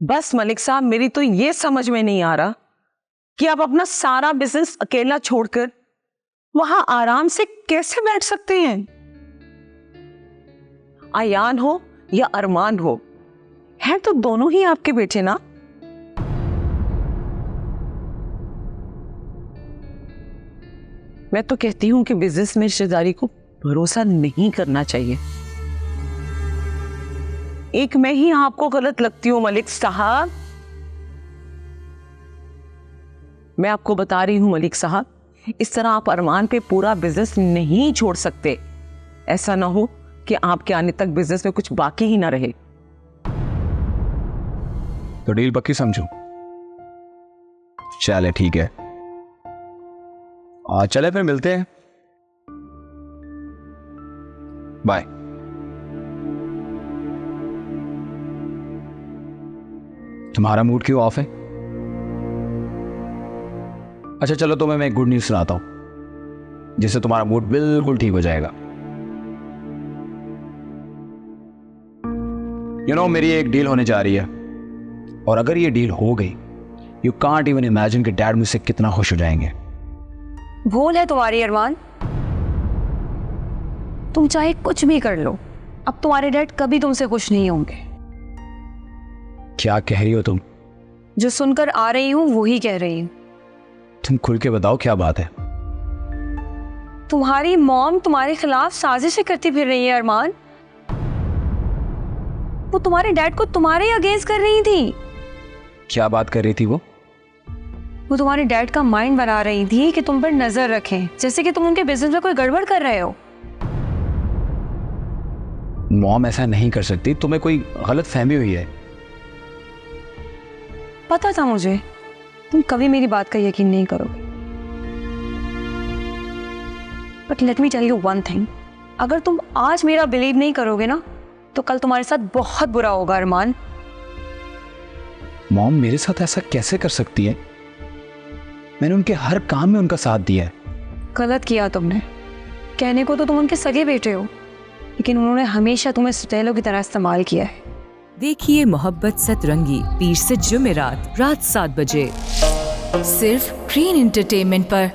बस मलिक साहब, मेरी तो ये समझ में नहीं आ रहा कि आप अपना सारा बिजनेस अकेला छोड़कर वहां आराम से कैसे बैठ सकते हैं। आयान हो या अरमान हो, हैं तो दोनों ही आपके बेटे ना। मैं तो कहती हूं कि बिजनेस में रिश्तेदारी को भरोसा नहीं करना चाहिए। एक मैं ही आपको गलत लगती हूं मलिक साहब। मैं आपको बता रही हूं मलिक साहब, इस तरह आप अरमान पे पूरा बिजनेस नहीं छोड़ सकते। ऐसा ना हो कि आपके आने तक बिजनेस में कुछ बाकी ही ना रहे। तो डील पक्की समझो। चले ठीक है, आज चले फिर मिलते हैं। बाय। तुम्हारा मूड क्यों ऑफ है? अच्छा चलो, तुम्हें मैं एक गुड न्यूज सुनाता हूं जिससे तुम्हारा मूड बिल्कुल ठीक हो जाएगा। मेरी एक डील होने जा रही है, और अगर ये डील हो गई, यू कांट इवन इमेजिन कि डैड मुझसे कितना खुश हो जाएंगे। भूल है तुम्हारी अरमान, तुम चाहे कुछ भी कर लो, अब तुम्हारे डैड कभी तुमसे खुश नहीं होंगे। क्या कह रही हो तुम? जो सुनकर आ रही हूं वही कह रही हूं। तुम खुल के बताओ क्या बात है। तुम्हारी मॉम तुम्हारे खिलाफ साजिशें करती फिर रही है अरमान। वो तुम्हारे डैड को तुम्हारे अगेंस्ट कर रही थी। क्या बात कर रही थी वो? वो तुम्हारे डैड का माइंड बना रही थी कि तुम पर नजर रखें, जैसे कि तुम उनके बिजनेस में कोई गड़बड़ कर रहे हो। मॉम ऐसा नहीं कर सकती, तुम्हें कोई गलत फहमी हुई है। पता था मुझे, तुम कभी मेरी बात का यकीन नहीं करोगे। But let me tell you one thing, अगर तुम आज मेरा बिलीव नहीं करोगे ना, तो कल तुम्हारे साथ बहुत बुरा होगा अरमान। मॉम मेरे साथ ऐसा कैसे कर सकती है? मैंने उनके हर काम में उनका साथ दिया है। गलत किया तुमने। कहने को तो तुम उनके सगे बेटे हो, लेकिन उन्होंने हमेशा तुम्हें सटेलों की तरह इस्तेमाल किया है। देखिए मोहब्बत सतरंगी पीर से जुमेरात रात 7 बजे सिर्फ ग्रीन एंटरटेनमेंट पर।